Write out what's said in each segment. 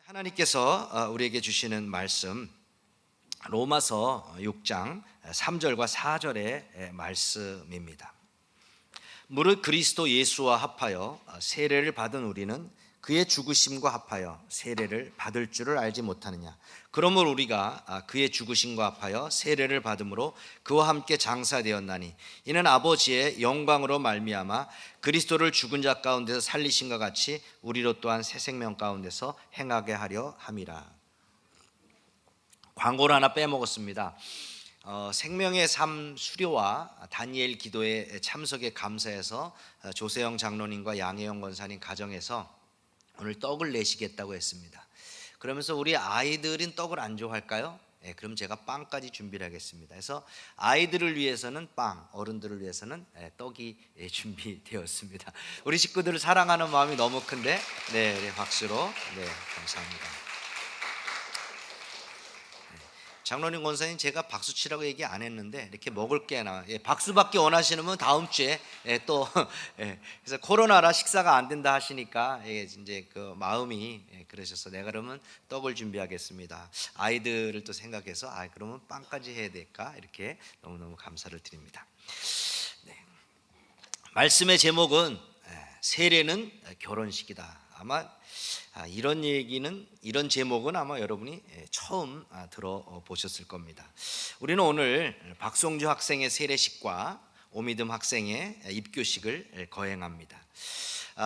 하나님께서 우리에게 주시는 말씀 로마서 6장 3절과 4절의 말씀입니다. 무릇 그리스도 예수와 합하여 세례를 받은 우리는 그의 죽으심과 합하여 세례를 받을 줄을 알지 못하느냐. 그러므로 우리가 그의 죽으심과 합하여 세례를 받음으로 그와 함께 장사되었나니 이는 아버지의 영광으로 말미암아 그리스도를 죽은 자 가운데서 살리신과 같이 우리로 또한 새 생명 가운데서 행하게 하려 함이라. 광고를 하나 빼먹었습니다. 생명의 삶 수료와 다니엘 기도의 참석에 감사해서 조세영 장로님과 양혜영 권사님 가정에서 오늘 떡을 내시겠다고 했습니다. 그러면서 우리 아이들은 떡을 안 좋아할까요? 그럼 제가 빵까지 준비를 하겠습니다. 그래서 아이들을 위해서는 빵, 어른들을 위해서는 떡이 준비되었습니다. 우리 식구들을 사랑하는 마음이 너무 큰데, 네, 박수로, 감사합니다. 장로님 권사님 제가 박수 치라고 얘기 안 했는데 이렇게 먹을 게 하나, 박수 받기 원하시는 분 다음 주에 또 그래서 코로나라 식사가 안 된다 하시니까 이제 그 마음이 그러셔서 내가 그러면 떡을 준비하겠습니다. 아이들을 또 생각해서 그러면 빵까지 해야 될까 이렇게 너무너무 감사를 드립니다. 네. 말씀의 제목은 세례는 결혼식이다. 아마 이런 제목은 아마 여러분이 처음 들어보셨을 겁니다. 우리는 오늘 박송주 학생의 세례식과 오미듬 학생의 입교식을 거행합니다.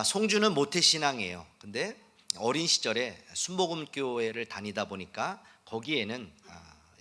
송주는 모태신앙이에요. 근데 어린 시절에 순복음교회를 다니다 보니까 거기에는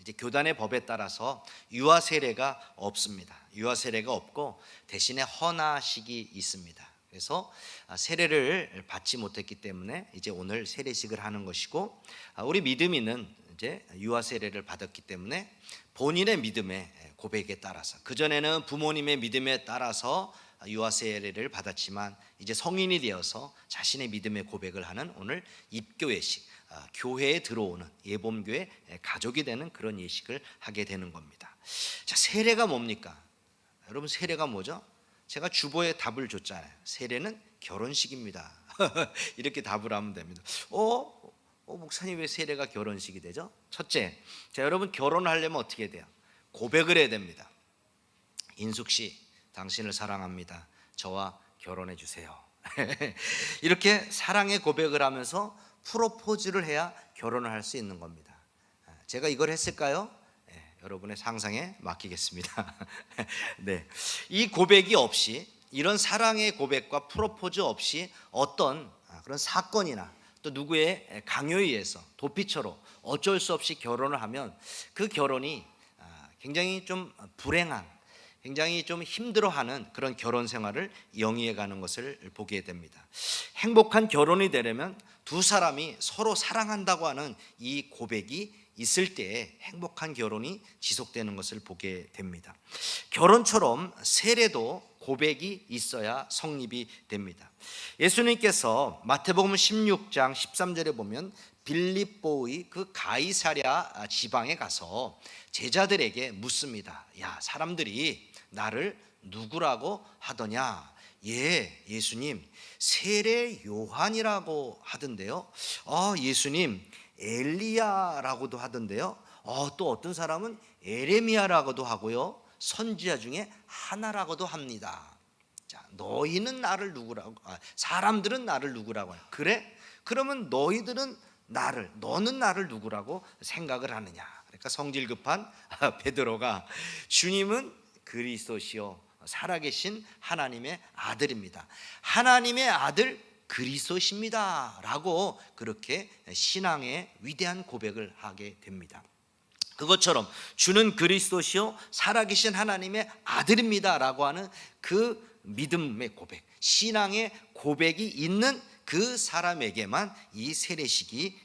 이제 교단의 법에 따라서 유아 세례가 없습니다. 유아 세례가 없고 대신에 헌화식이 있습니다. 그래서 세례를 받지 못했기 때문에 이제 오늘 세례식을 하는 것이고, 우리 믿음이는 이제 유아 세례를 받았기 때문에 본인의 믿음의 고백에 따라서, 그전에는 부모님의 믿음에 따라서 유아 세례를 받았지만 이제 성인이 되어서 자신의 믿음의 고백을 하는 오늘 입교회식, 교회에 들어오는 예범교회 가족이 되는 그런 예식을 하게 되는 겁니다. 자, 세례가 뭡니까? 여러분, 세례가 뭐죠? 제가 주보에 답을 줬잖아요. 세례는 결혼식입니다. 이렇게 답을 하면 됩니다. 목사님 왜 세례가 결혼식이 되죠? 첫째, 자, 여러분 결혼하려면 어떻게 돼요? 고백을 해야 됩니다. 인숙 씨, 당신을 사랑합니다. 저와 결혼해 주세요. 이렇게 사랑의 고백을 하면서 프로포즈를 해야 결혼을 할 수 있는 겁니다. 제가 이걸 했을까요? 여러분의 상상에 맡기겠습니다. 네, 이 고백이 없이, 이런 사랑의 고백과 프로포즈 없이 어떤 그런 사건이나 또 누구의 강요에 의해서 도피처로 어쩔 수 없이 결혼을 하면 그 결혼이 굉장히 좀 불행한, 굉장히 좀 힘들어하는 그런 결혼 생활을 영위해가는 것을 보게 됩니다. 행복한 결혼이 되려면 두 사람이 서로 사랑한다고 하는 이 고백이 있을 때에 행복한 결혼이 지속되는 것을 보게 됩니다. 결혼처럼 세례도 고백이 있어야 성립이 됩니다. 예수님께서 마태복음 16장 13절에 보면 빌립보의 그 가이사랴 지방에 가서 제자들에게 묻습니다. 야, 사람들이 나를 누구라고 하더냐? 예수님, 세례 요한이라고 하던데요. 예수님, 엘리야라고도 하던데요. 또 어떤 사람은 에레미야라고도 하고요. 선지자 중에 하나라고도 합니다. 자, 너희는 나를 누구라고? 사람들은 나를 누구라고 해요? 그래? 그러면 너희들은 너는 나를 누구라고 생각을 하느냐? 그러니까 성질 급한 베드로가 주님은 그리스도시요 살아계신 하나님의 아들입니다. 하나님의 아들 그리스도십니다 라고 그렇게 신앙의 위대한 고백을 하게 됩니다. 그것처럼 주는 그리스도시요 살아계신 하나님의 아들입니다 라고 하는 그 믿음의 고백, 신앙의 고백이 있는 그 사람에게만 이 세례식이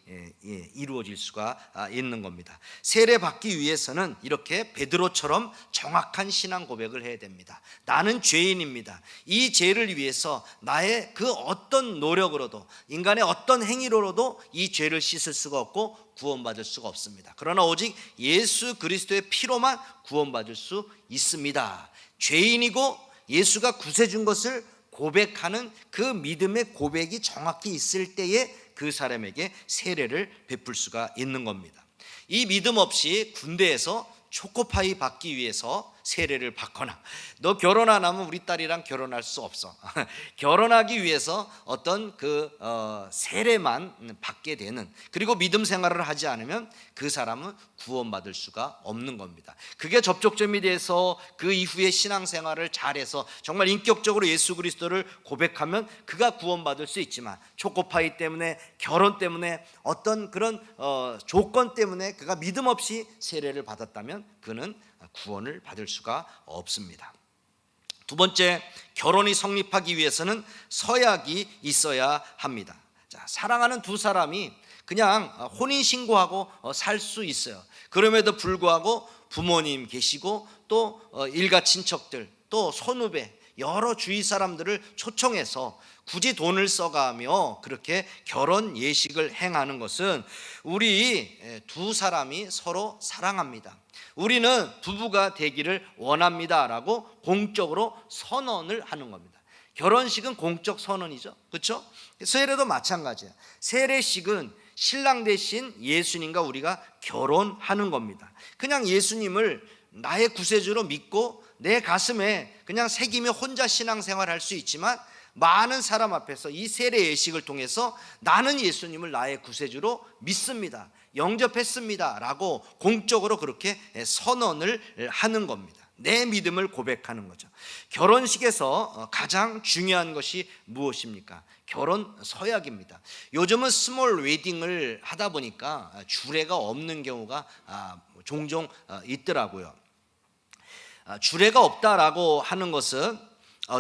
이루어질 수가 있는 겁니다. 세례 받기 위해서는 이렇게 베드로처럼 정확한 신앙 고백을 해야 됩니다. 나는 죄인입니다. 이 죄를 위해서 나의 그 어떤 노력으로도, 인간의 어떤 행위로도 이 죄를 씻을 수가 없고 구원받을 수가 없습니다. 그러나 오직 예수 그리스도의 피로만 구원받을 수 있습니다. 죄인이고 예수가 구세준 것을 고백하는 그 믿음의 고백이 정확히 있을 때에 그 사람에게 세례를 베풀 수가 있는 겁니다. 이 믿음 없이 군대에서 초코파이 받기 위해서 세례를 받거나, 너 결혼 안 하면 우리 딸이랑 결혼할 수 없어, 결혼하기 위해서 어떤 세례만 받게 되는, 그리고 믿음 생활을 하지 않으면 그 사람은 구원받을 수가 없는 겁니다. 그게 접촉점이 돼서 그 이후에 신앙생활을 잘해서 정말 인격적으로 예수 그리스도를 고백하면 그가 구원받을 수 있지만, 초코파이 때문에, 결혼 때문에, 어떤 그런 조건 때문에 그가 믿음 없이 세례를 받았다면 그는 구원을 받을 수가 없습니다. 두 번째, 결혼이 성립하기 위해서는 서약이 있어야 합니다. 자, 사랑하는 두 사람이 그냥 혼인신고하고 살 수 있어요. 그럼에도 불구하고 부모님 계시고 또 일가 친척들, 또 선후배, 여러 주위 사람들을 초청해서 굳이 돈을 써가며 그렇게 결혼 예식을 행하는 것은 우리 두 사람이 서로 사랑합니다, 우리는 부부가 되기를 원합니다 라고 공적으로 선언을 하는 겁니다. 결혼식은 공적 선언이죠, 그렇죠? 세례도 마찬가지예요. 세례식은 신랑 대신 예수님과 우리가 결혼하는 겁니다. 그냥 예수님을 나의 구세주로 믿고 내 가슴에 그냥 새기며 혼자 신앙생활할 수 있지만, 많은 사람 앞에서 이 세례 예식을 통해서 나는 예수님을 나의 구세주로 믿습니다, 영접했습니다 라고 공적으로 그렇게 선언을 하는 겁니다. 내 믿음을 고백하는 거죠. 결혼식에서 가장 중요한 것이 무엇입니까? 결혼 서약입니다. 요즘은 스몰 웨딩을 하다 보니까 주례가 없는 경우가 종종 있더라고요. 주례가 없다라고 하는 것은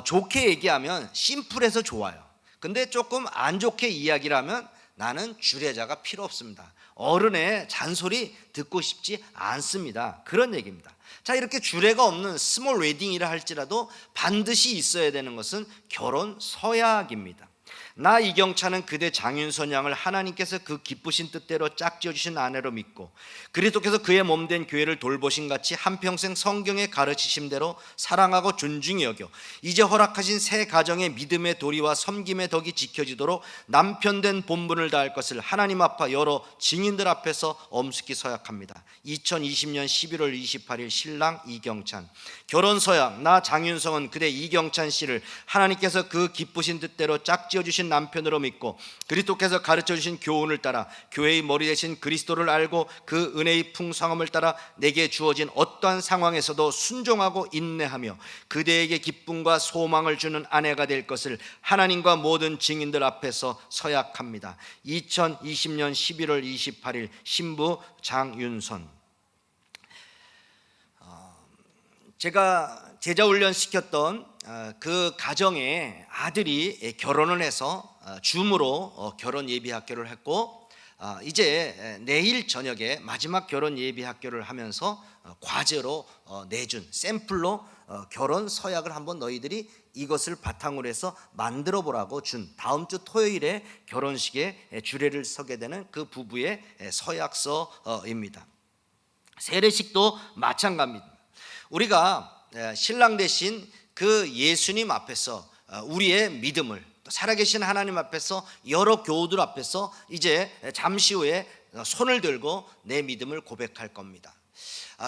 좋게 얘기하면 심플해서 좋아요. 근데 조금 안 좋게 이야기를 하면 나는 주례자가 필요 없습니다, 어른의 잔소리 듣고 싶지 않습니다, 그런 얘기입니다. 자, 이렇게 주례가 없는 스몰 웨딩이라 할지라도 반드시 있어야 되는 것은 결혼 서약입니다. 나 이경찬은 그대 장윤선 양을 하나님께서 그 기쁘신 뜻대로 짝지어주신 아내로 믿고 그리스도께서 그의 몸된 교회를 돌보신 같이 한평생 성경의 가르치심대로 사랑하고 존중히 여겨 이제 허락하신 새 가정의 믿음의 도리와 섬김의 덕이 지켜지도록 남편된 본분을 다할 것을 하나님 앞과 여러 증인들 앞에서 엄숙히 서약합니다. 2020년 11월 28일 신랑 이경찬. 결혼 서약. 나 장윤성은 그대 이경찬 씨를 하나님께서 그 기쁘신 뜻대로 짝지어주신 남편으로 믿고 그리스도께서 가르쳐주신 교훈을 따라 교회의 머리 되신 그리스도를 알고 그 은혜의 풍성함을 따라 내게 주어진 어떠한 상황에서도 순종하고 인내하며 그대에게 기쁨과 소망을 주는 아내가 될 것을 하나님과 모든 증인들 앞에서 서약합니다. 2020년 11월 28일 신부 장윤선. 제가 제자훈련 시켰던 그 가정의 아들이 결혼을 해서 줌으로 결혼 예비학교를 했고, 이제 내일 저녁에 마지막 결혼 예비학교를 하면서 과제로 내준 샘플로 결혼 서약을 한번 너희들이 이것을 바탕으로 해서 만들어 보라고 준 다음 주 토요일에 결혼식에 주례를 서게 되는 그 부부의 서약서입니다. 세례식도 마찬가지입니다. 우리가 신랑 대신 그 예수님 앞에서 우리의 믿음을, 살아계신 하나님 앞에서 여러 교우들 앞에서 이제 잠시 후에 손을 들고 내 믿음을 고백할 겁니다.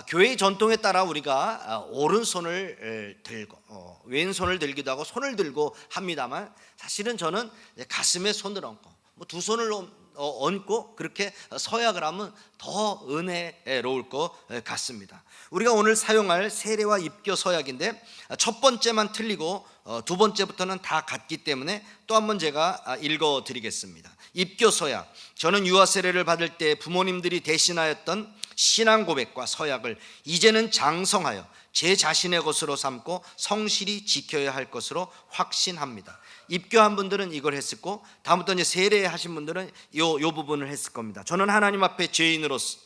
교회의 전통에 따라 우리가 오른손을 들고 왼손을 들기도 하고 손을 들고 합니다만, 사실은 저는 가슴에 손을 얹고 두 손을 얹고 그렇게 서약을 하면 더 은혜로울 것 같습니다. 우리가 오늘 사용할 세례와 입교 서약인데 첫 번째만 틀리고 두 번째부터는 다 같기 때문에 또 한번 제가 읽어 드리겠습니다. 입교 서약. 저는 유아 세례를 받을 때 부모님들이 대신하였던 신앙 고백과 서약을 이제는 장성하여 제 자신의 것으로 삼고 성실히 지켜야 할 것으로 확신합니다. 입교한 분들은 이걸 했었고, 다음부터 이제 세례하신 분들은 요 부분을 했을 겁니다. 저는 하나님 앞에 죄인으로서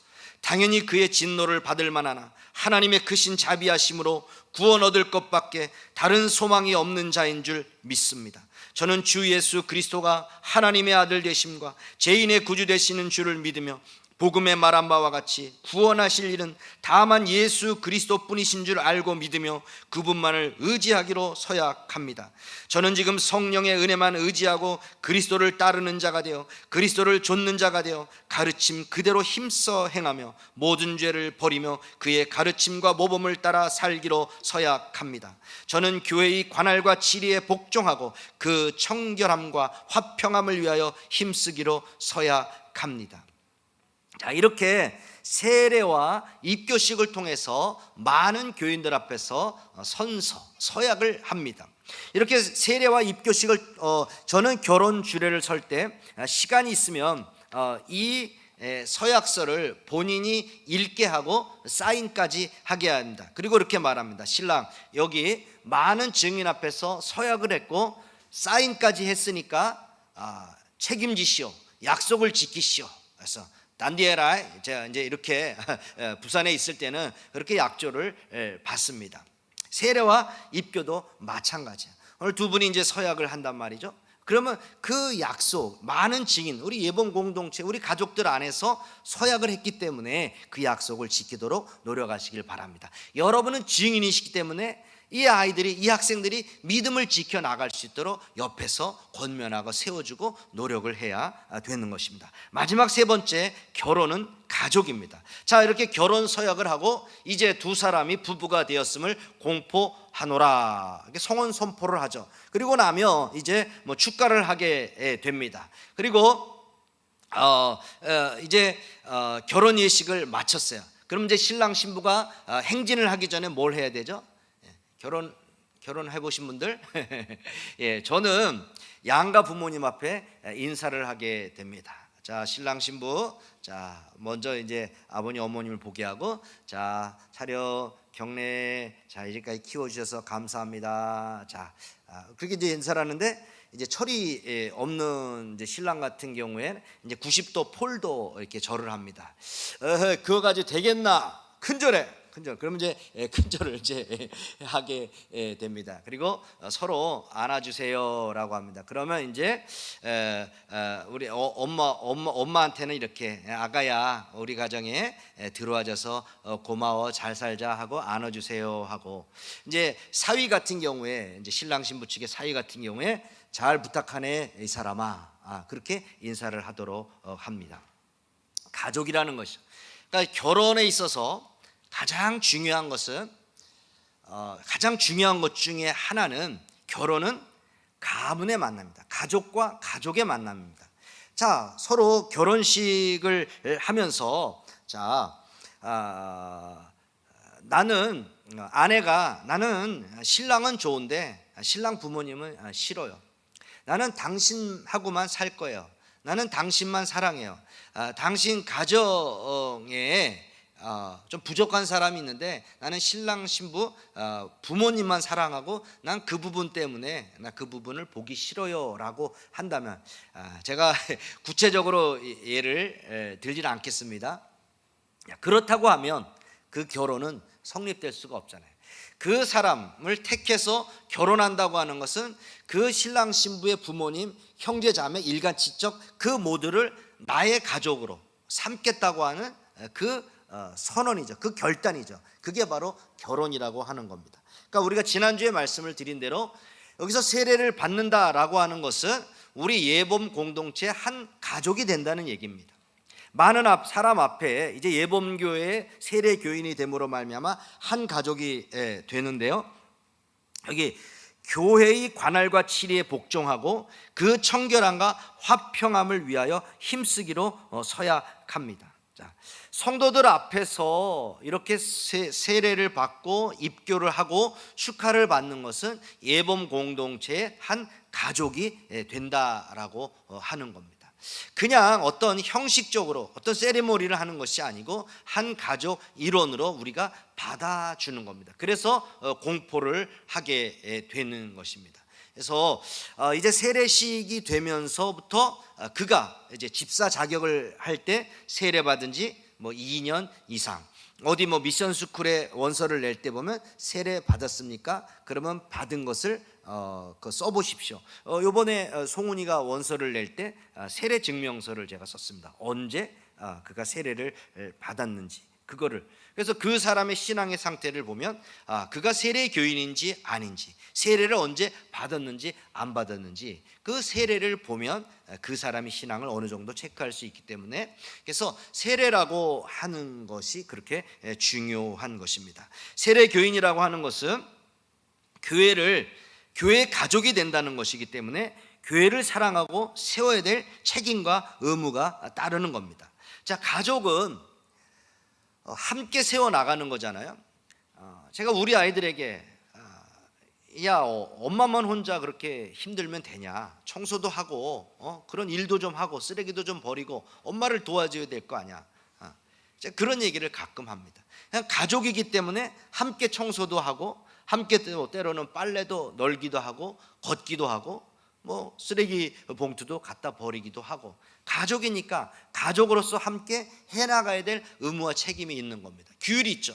당연히 그의 진노를 받을 만하나 하나님의 크신 자비하심으로 구원 얻을 것밖에 다른 소망이 없는 자인 줄 믿습니다. 저는 주 예수 그리스도가 하나님의 아들 되심과 죄인의 구주 되시는 줄을 믿으며 복음에 말한 바와 같이 구원하실 일은 다만 예수 그리스도뿐이신 줄 알고 믿으며 그분만을 의지하기로 서약합니다. 저는 지금 성령의 은혜만 의지하고 그리스도를 따르는 자가 되어 그리스도를 좇는 자가 되어 가르침 그대로 힘써 행하며 모든 죄를 버리며 그의 가르침과 모범을 따라 살기로 서약합니다. 저는 교회의 관할과 지리에 복종하고 그 청결함과 화평함을 위하여 힘쓰기로 서약합니다. 자, 이렇게 세례와 입교식을 통해서 많은 교인들 앞에서 서약을 합니다. 이렇게 세례와 입교식을 저는 결혼 주례를 설 때 시간이 있으면 이 서약서를 본인이 읽게 하고 사인까지 하게 합니다. 그리고 이렇게 말합니다. 신랑, 여기 많은 증인 앞에서 서약을 했고 사인까지 했으니까 책임지시오, 약속을 지키시오. 그래서 단디에라, 제가 이제 이렇게 부산에 있을 때는 그렇게 약조를 받습니다. 세례와 입교도 마찬가지야. 오늘 두 분이 이제 서약을 한단 말이죠. 그러면 그 약속, 많은 증인, 우리 예본 공동체, 우리 가족들 안에서 서약을 했기 때문에 그 약속을 지키도록 노력하시길 바랍니다. 여러분은 증인이시기 때문에 이 아이들이, 이 학생들이 믿음을 지켜나갈 수 있도록 옆에서 권면하고 세워주고 노력을 해야 되는 것입니다. 마지막 세 번째, 결혼은 가족입니다. 자, 이렇게 결혼 서약을 하고 이제 두 사람이 부부가 되었음을 공포하노라, 성혼 선포를 하죠. 그리고 나면 이제 축가를 하게 됩니다. 그리고 이제 결혼 예식을 마쳤어요. 그럼 이제 신랑 신부가 행진을 하기 전에 뭘 해야 되죠? 결혼해 보신 분들? 예, 저는 양가 부모님 앞에 인사를 하게 됩니다. 자, 신랑 신부, 자, 먼저 이제 아버님 어머님을 보게 하고, 자, 차려 경례, 자, 이제까지 키워주셔서 감사합니다. 자, 그렇게 이제 인사를 하는데, 이제 철이 없는 이제 신랑 같은 경우에 이제 90도 폴도 이렇게 절을 합니다. 그거 가지고 되겠나? 큰절해. 그러면 이제 큰절을 이제 하게 됩니다. 그리고 서로 안아주세요라고 합니다. 그러면 이제 우리 엄마한테는 이렇게, 아가야, 우리 가정에 들어와줘서 고마워, 잘 살자 하고 안아주세요 하고, 이제 사위 같은 경우에, 이제 신랑 신부 측의 사위 같은 경우에 잘 부탁하네 이 사람아, 그렇게 인사를 하도록 합니다. 가족이라는 것이죠. 그러니까 결혼에 있어서 가장 중요한 것은, 가장 중요한 것 중에 하나는, 결혼은 가문의 만남입니다. 가족과 가족의 만남입니다. 자, 서로 결혼식을 하면서, 자, 나는 신랑은 좋은데 신랑 부모님은 싫어요. 나는 당신하고만 살 거예요. 나는 당신만 사랑해요. 당신 가정에 좀 부족한 사람이 있는데 나는 신랑 신부 부모님만 사랑하고 난 그 부분 때문에 나 그 부분을 보기 싫어요 라고 한다면, 제가 구체적으로 예를 들지는 않겠습니다. 그렇다고 하면 그 결혼은 성립될 수가 없잖아요. 그 사람을 택해서 결혼한다고 하는 것은 그 신랑 신부의 부모님, 형제 자매, 일가친척 그 모두를 나의 가족으로 삼겠다고 하는 그 선언이죠. 그 결단이죠. 그게 바로 결혼이라고 하는 겁니다. 그러니까 우리가 지난주에 말씀을 드린 대로 여기서 세례를 받는다라고 하는 것은 우리 예범 공동체의 한 가족이 된다는 얘기입니다. 많은 사람 앞에 이제 예범교회의 세례 교인이 됨으로 말미암아 한 가족이 되는데요. 여기 교회의 관할과 치리에 복종하고 그 청결함과 화평함을 위하여 힘쓰기로 서약합니다. 자, 성도들 앞에서 이렇게 세례를 받고 입교를 하고 축하를 받는 것은 예범 공동체의 한 가족이 된다라고 하는 겁니다. 그냥 어떤 형식적으로 어떤 세리머니를 하는 것이 아니고 한 가족 일원으로 우리가 받아주는 겁니다. 그래서 공포를 하게 되는 것입니다. 그래서 이제 세례식이 되면서부터 그가 이제 집사 자격을 할 때 세례 받은 지 2년 이상, 어디 미션 스쿨에 원서를 낼 때 보면 세례 받았습니까? 그러면 받은 것을 써보십시오. 요번에 송은이가 원서를 낼 때 세례 증명서를 제가 썼습니다. 언제 그가 세례를 받았는지 그거를, 그래서 그 사람의 신앙의 상태를 보면 그가 세례 교인인지 아닌지, 세례를 언제 받았는지 안 받았는지 그 세례를 보면 그 사람의 신앙을 어느 정도 체크할 수 있기 때문에, 그래서 세례라고 하는 것이 그렇게 중요한 것입니다. 세례 교인이라고 하는 것은 교회 가족이 된다는 것이기 때문에 교회를 사랑하고 세워야 될 책임과 의무가 따르는 겁니다. 자, 가족은 함께 세워 나가는 거잖아요. 제가 우리 아이들에게 야, 엄마만 혼자 그렇게 힘들면 되냐? 청소도 하고 그런 일도 좀 하고 쓰레기도 좀 버리고 엄마를 도와줘야 될 거 아니야. 제가 그런 얘기를 가끔 합니다. 그냥 가족이기 때문에 함께 청소도 하고 함께 때로는 빨래도 널기도 하고 걷기도 하고 뭐 쓰레기 봉투도 갖다 버리기도 하고, 가족이니까 가족으로서 함께 해나가야 될 의무와 책임이 있는 겁니다. 규율이 있죠.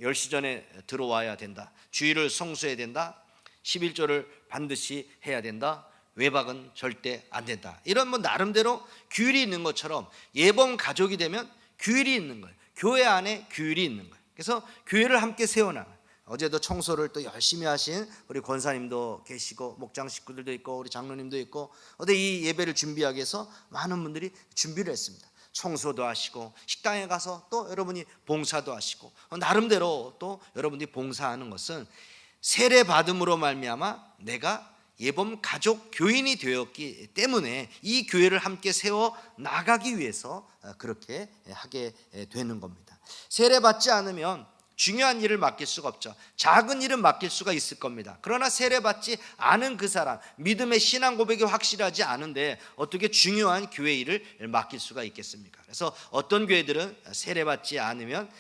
10시 전에 들어와야 된다, 주일을 성수해야 된다, 11조를 반드시 해야 된다, 외박은 절대 안 된다, 이런 뭐 나름대로 규율이 있는 것처럼 예번 가족이 되면 규율이 있는 거예요. 교회 안에 규율이 있는 거예요. 그래서 교회를 함께 세워나가요. 어제도 청소를 또 열심히 하신 우리 권사님도 계시고 목장 식구들도 있고 우리 장로님도 있고, 어제 이 예배를 준비하기 위해서 많은 분들이 준비를 했습니다. 청소도 하시고 식당에 가서 또 여러분이 봉사도 하시고, 나름대로 또 여러분들이 봉사하는 것은 세례 받음으로 말미암아 내가 예범 가족 교인이 되었기 때문에 이 교회를 함께 세워 나가기 위해서 그렇게 하게 되는 겁니다. 세례 받지 않으면 중요한 일을 맡길 수가 없죠. 작은 일은 맡길 수가 있을 겁니다. 그러나 세례받지 않은 그 사람, 믿음의 신앙 고백이 확실하지 않은데 어떻게 중요한 교회 일을 맡길 수가 있겠습니까? 그래서 어떤 교회들은 세례받지 않으면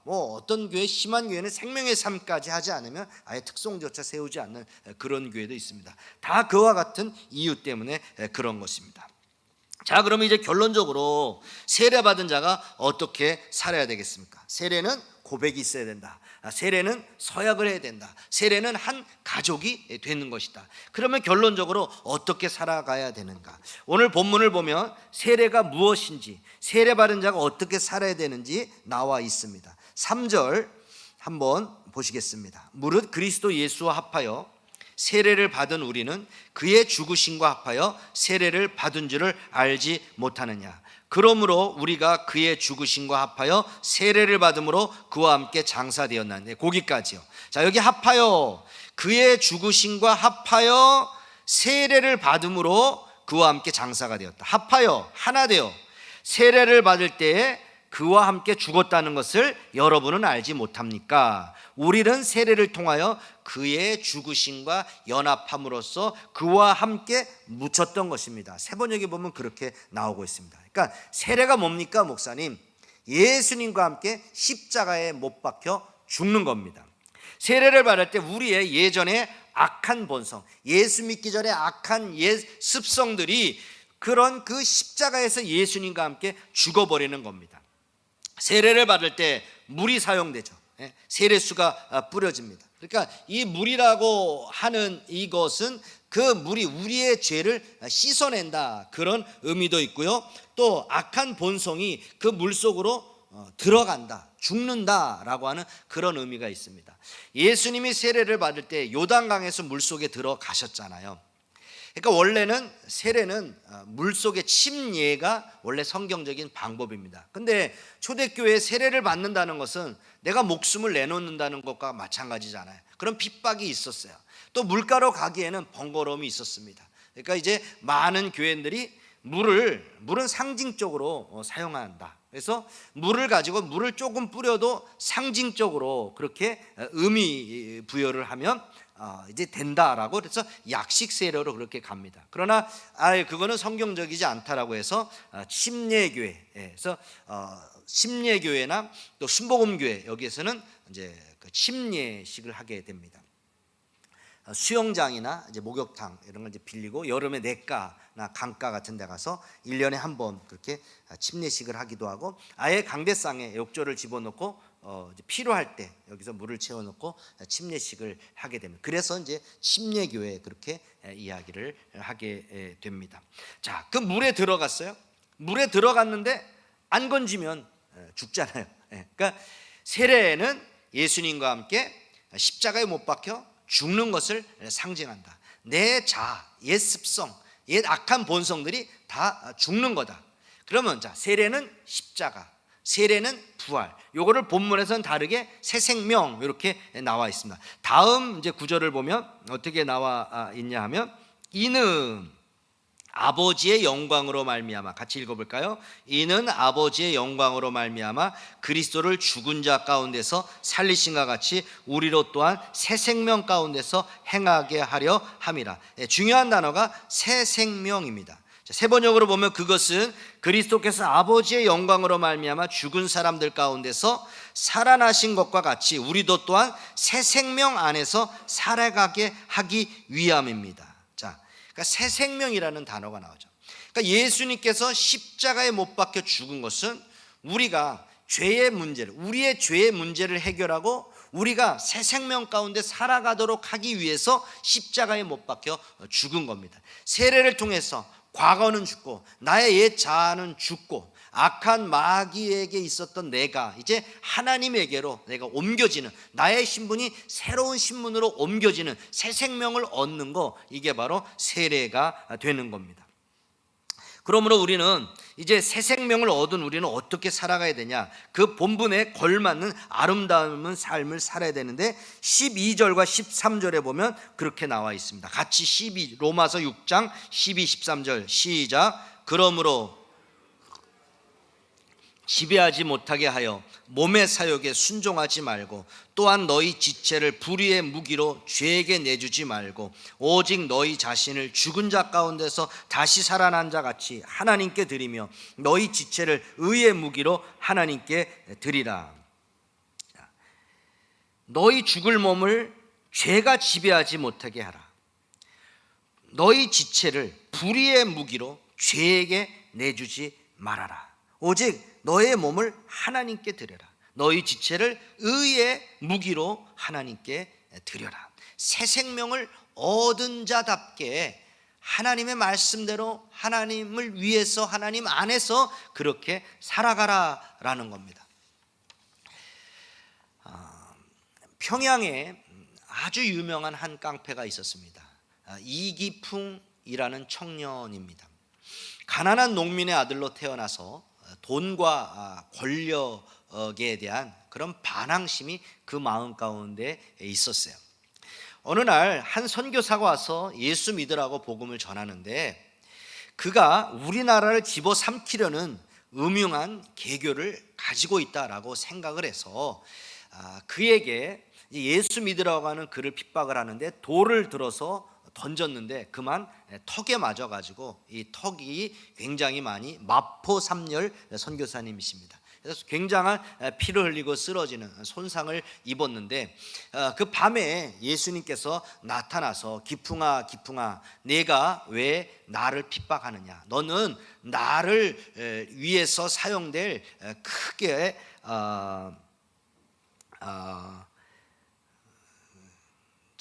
어떤 교회, 심한 교회는 생명의 삶까지 하지 않으면 아예 특송조차 세우지 않는 그런 교회도 있습니다. 다 그와 같은 이유 때문에 그런 것입니다. 자, 그러면 이제 결론적으로 세례받은 자가 어떻게 살아야 되겠습니까? 세례는 고백이 있어야 된다. 세례는 서약을 해야 된다. 세례는 한 가족이 되는 것이다. 그러면 결론적으로 어떻게 살아가야 되는가? 오늘 본문을 보면 세례가 무엇인지, 세례받은 자가 어떻게 살아야 되는지 나와 있습니다. 3절 한번 보시겠습니다. 무릇 그리스도 예수와 합하여 세례를 받은 우리는 그의 죽으심과 합하여 세례를 받은 줄을 알지 못하느냐? 그러므로 우리가 그의 죽으심과 합하여 세례를 받음으로 그와 함께 장사되었나니, 거기까지요. 자, 여기 합하여, 그의 죽으심과 합하여 세례를 받음으로 그와 함께 장사가 되었다. 합하여, 하나 되어 세례를 받을 때에 그와 함께 죽었다는 것을 여러분은 알지 못합니까? 우리는 세례를 통하여 그의 죽으심과 연합함으로써 그와 함께 묻혔던 것입니다. 세번역에 보면 그렇게 나오고 있습니다. 그러니까 세례가 뭡니까, 목사님? 예수님과 함께 십자가에 못 박혀 죽는 겁니다. 세례를 받을 때 우리의 예전의 악한 본성, 예수 믿기 전에 악한 습성들이 그런 그 십자가에서 예수님과 함께 죽어버리는 겁니다. 세례를 받을 때 물이 사용되죠. 세례수가 뿌려집니다. 그러니까 이 물이라고 하는 이것은 그 물이 우리의 죄를 씻어낸다, 그런 의미도 있고요. 또 악한 본성이 그 물 속으로 들어간다, 죽는다라고 하는 그런 의미가 있습니다. 예수님이 세례를 받을 때 요단강에서 물 속에 들어가셨잖아요. 그러니까 원래는 세례는 물속의 침례가 원래 성경적인 방법입니다. 근데 초대교회에 세례를 받는다는 것은 내가 목숨을 내놓는다는 것과 마찬가지잖아요. 그런 핍박이 있었어요. 또 물가로 가기에는 번거로움이 있었습니다. 그러니까 이제 많은 교회들이 물은 상징적으로 사용한다. 그래서 물을 가지고 물을 조금 뿌려도 상징적으로 그렇게 의미 부여를 하면 이제 된다라고, 그래서 약식 세례로 그렇게 갑니다. 그러나 그거는 성경적이지 않다라고 해서 침례교회에서 침례교회나 또 순복음교회 여기에서는 이제 그 침례식을 하게 됩니다. 수영장이나 이제 목욕탕 이런 걸 이제 빌리고 여름에 냇가나 강가 같은 데 가서 1년에 한 번 그렇게 침례식을 하기도 하고, 아예 강대상에 욕조를 집어넣고 이제 필요할 때 여기서 물을 채워놓고 침례식을 하게 됩니다. 그래서 이제 침례교회 그렇게 이야기를 하게 됩니다. 자, 그 물에 들어갔어요. 물에 들어갔는데 안 건지면 죽잖아요. 그러니까 세례는 예수님과 함께 십자가에 못 박혀 죽는 것을 상징한다. 내 자아, 옛 습성, 옛 악한 본성들이 다 죽는 거다. 그러면 자, 세례는 십자가, 세례는 부활. 요거를 본문에서는 다르게 새 생명 이렇게 나와 있습니다. 다음 이제 구절을 보면 어떻게 나와 있냐 하면, 이는 아버지의 영광으로 말미암아, 같이 읽어볼까요? 이는 아버지의 영광으로 말미암아 그리스도를 죽은 자 가운데서 살리신과 같이 우리로 또한 새 생명 가운데서 행하게 하려 함이라. 중요한 단어가 새 생명입니다. 세 번역으로 보면 그것은 그리스도께서 아버지의 영광으로 말미암아 죽은 사람들 가운데서 살아나신 것과 같이 우리도 또한 새 생명 안에서 살아가게 하기 위함입니다. 그러니까 새 생명이라는 단어가 나오죠. 그러니까 예수님께서 십자가에 못 박혀 죽은 것은 우리가 죄의 문제를, 우리의 죄의 문제를 해결하고 우리가 새 생명 가운데 살아가도록 하기 위해서 십자가에 못 박혀 죽은 겁니다. 세례를 통해서 과거는 죽고 나의 옛 자아는 죽고 악한 마귀에게 있었던 내가 이제 하나님에게로 내가 옮겨지는, 나의 신분이 새로운 신분으로 옮겨지는 새 생명을 얻는 거, 이게 바로 세례가 되는 겁니다. 그러므로 우리는 이제 새 생명을 얻은 우리는 어떻게 살아가야 되냐, 그 본분에 걸맞는 아름다운 삶을 살아야 되는데 12절과 13절에 보면 그렇게 나와 있습니다. 같이 로마서 6장 12, 13절 시작. 그러므로 지배하지 못하게 하여 몸의 사욕에 순종하지 말고, 또한 너희 지체를 불의의 무기로 죄에게 내주지 말고 오직 너희 자신을 죽은 자 가운데서 다시 살아난 자 같이 하나님께 드리며 너희 지체를 의의 무기로 하나님께 드리라. 너희 죽을 몸을 죄가 지배하지 못하게 하라. 너희 지체를 불의의 무기로 죄에게 내주지 말아라. 오직 너의 몸을 하나님께 드려라. 너희 지체를 의의 무기로 하나님께 드려라. 새 생명을 얻은 자답게 하나님의 말씀대로 하나님을 위해서 하나님 안에서 그렇게 살아가라라는 겁니다. 평양에 아주 유명한 한 깡패가 있었습니다. 이기풍이라는 청년입니다. 가난한 농민의 아들로 태어나서 돈과 권력에 대한 그런 반항심이 그 마음 가운데 있었어요. 어느 날 한 선교사가 와서 예수 믿으라고 복음을 전하는데, 그가 우리나라를 집어삼키려는 음흉한 계교를 가지고 있다라고 생각을 해서 그에게 예수 믿으라고 하는 그를 핍박을 하는데 돌을 들어서 던졌는데 그만 턱에 맞아가지고 이 턱이 굉장히 많이, 마포 삼열 선교사님이십니다. 그래서 굉장한 피를 흘리고 쓰러지는 손상을 입었는데, 그 밤에 예수님께서 나타나서 기풍아 기풍아 내가 왜 나를 핍박하느냐, 너는 나를 위해서 사용될 크게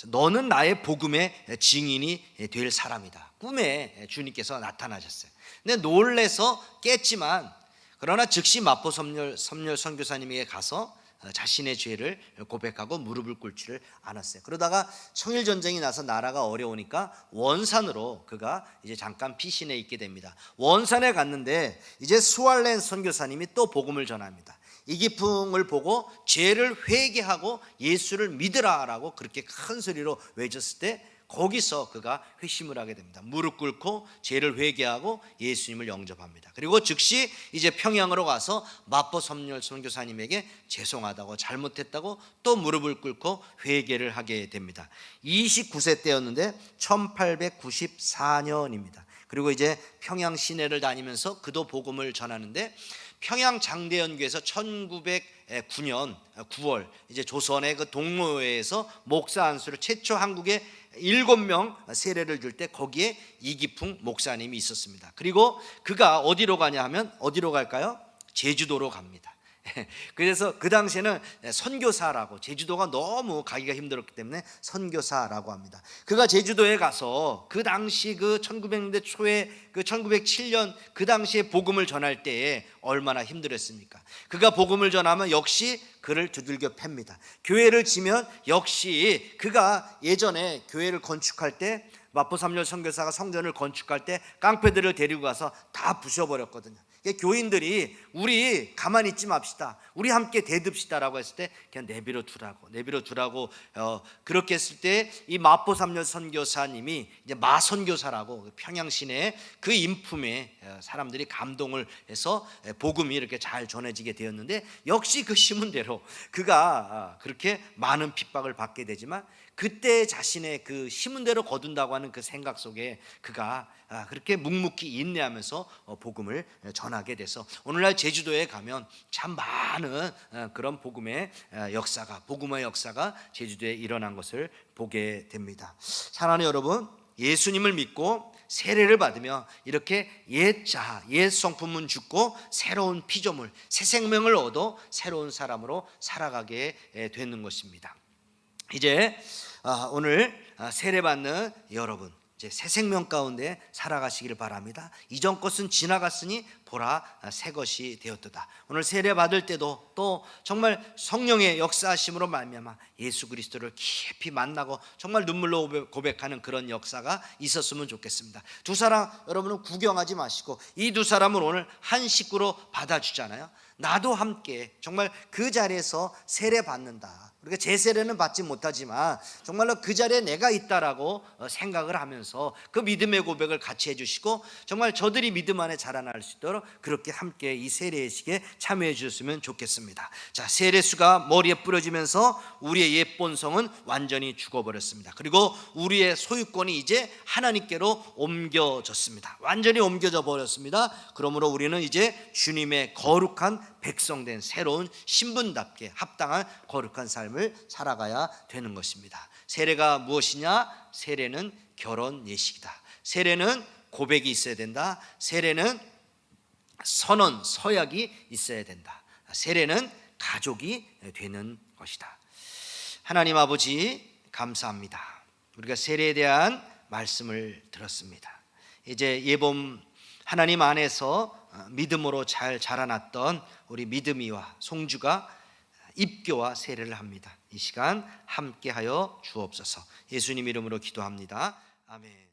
너는 나의 복음의 증인이 될 사람이다. 꿈에 주님께서 나타나셨어요. 근데 놀래서 깼지만, 그러나 즉시 마포 삼열 선교사님에게 가서 자신의 죄를 고백하고 무릎을 꿇지를 않았어요. 그러다가 청일전쟁이 나서 나라가 어려우니까 원산으로 그가 이제 잠깐 피신해 있게 됩니다. 원산에 갔는데 이제 수알렌 선교사님이 또 복음을 전합니다. 이기풍을 보고 죄를 회개하고 예수를 믿으라라고 그렇게 큰 소리로 외쳤을 때 거기서 그가 회심을 하게 됩니다. 무릎 꿇고 죄를 회개하고 예수님을 영접합니다. 그리고 즉시 이제 평양으로 가서 마포 삼열 선교사님에게 죄송하다고, 잘못했다고 또 무릎을 꿇고 회개를 하게 됩니다. 29세 때였는데 1894년입니다. 그리고 이제 평양 시내를 다니면서 그도 복음을 전하는데, 평양 장대연교에서 1909년 9월 이제 조선의 그 동묘회에서 목사 안수를 최초 한국에 7명 세례를 줄 때 거기에 이기풍 목사님이 있었습니다. 그리고 그가 어디로 가냐 하면 어디로 갈까요? 제주도로 갑니다. 그래서 그 당시에는 선교사라고, 제주도가 너무 가기가 힘들었기 때문에 선교사라고 합니다. 그가 제주도에 가서 그 당시 그 1900년대 초에 그 1907년 그 당시에 복음을 전할 때에 얼마나 힘들었습니까? 그가 복음을 전하면 역시 그를 두들겨 팹니다. 교회를 지면 역시 그가 예전에 교회를 건축할 때 마포 3년 선교사가 성전을 건축할 때 깡패들을 데리고 가서 다 부셔버렸거든요. 교인들이 우리 가만히 있지 맙시다, 우리 함께 대듭시다라고 했을 때 그냥 내버려 두라고 그렇게 했을 때 이 마포 3년 선교사님이 이제 마 선교사라고 평양 시내 그 인품에 사람들이 감동을 해서 복음이 이렇게 잘 전해지게 되었는데, 역시 그 심은대로 그가 그렇게 많은 핍박을 받게 되지만 그때 자신의 그 심은대로 거둔다고 하는 그 생각 속에 그가 그렇게 묵묵히 인내하면서 복음을 전하게 돼서 오늘날 제주도에 가면 참 많은 그런 복음의 역사가 제주도에 일어난 것을 보게 됩니다. 사랑하는 여러분, 예수님을 믿고 세례를 받으며 이렇게 옛 성품은 죽고 새로운 피조물, 새 생명을 얻어 새로운 사람으로 살아가게 되는 것입니다. 이제 오늘 세례받는 여러분, 이제 새 생명 가운데 살아가시기를 바랍니다. 이전 것은 지나갔으니 보라 새 것이 되었도다. 오늘 세례 받을 때도 또 정말 성령의 역사하심으로 말미암아 예수 그리스도를 깊이 만나고 정말 눈물로 고백하는 그런 역사가 있었으면 좋겠습니다. 두 사람 여러분은 구경하지 마시고 이 두 사람을 오늘 한 식구로 받아주잖아요. 나도 함께 정말 그 자리에서 세례 받는다. 우리가 제 세례는 받지 못하지만 정말로 그 자리에 내가 있다라고 생각을 하면서 그 믿음의 고백을 같이 해주시고 정말 저들이 믿음 안에 자라날 수 있도록 그렇게 함께 이 세례식에 참여해 주셨으면 좋겠습니다. 자, 세례수가 머리에 뿌려지면서 우리의 옛 본성은 완전히 죽어버렸습니다. 그리고 우리의 소유권이 이제 하나님께로 옮겨졌습니다. 완전히 옮겨져 버렸습니다. 그러므로 우리는 이제 주님의 거룩한 백성된 새로운 신분답게 합당한 거룩한 삶을 살아가야 되는 것입니다. 세례가 무엇이냐? 세례는 결혼 예식이다. 세례는 고백이 있어야 된다. 세례는 선언, 서약이 있어야 된다. 세례는 가족이 되는 것이다. 하나님 아버지 감사합니다. 우리가 세례에 대한 말씀을 들었습니다. 이제 예봄 하나님 안에서 믿음으로 잘 자라났던 우리 믿음이와 송주가 입교와 세례를 합니다. 이 시간 함께하여 주옵소서. 예수님 이름으로 기도합니다. 아멘.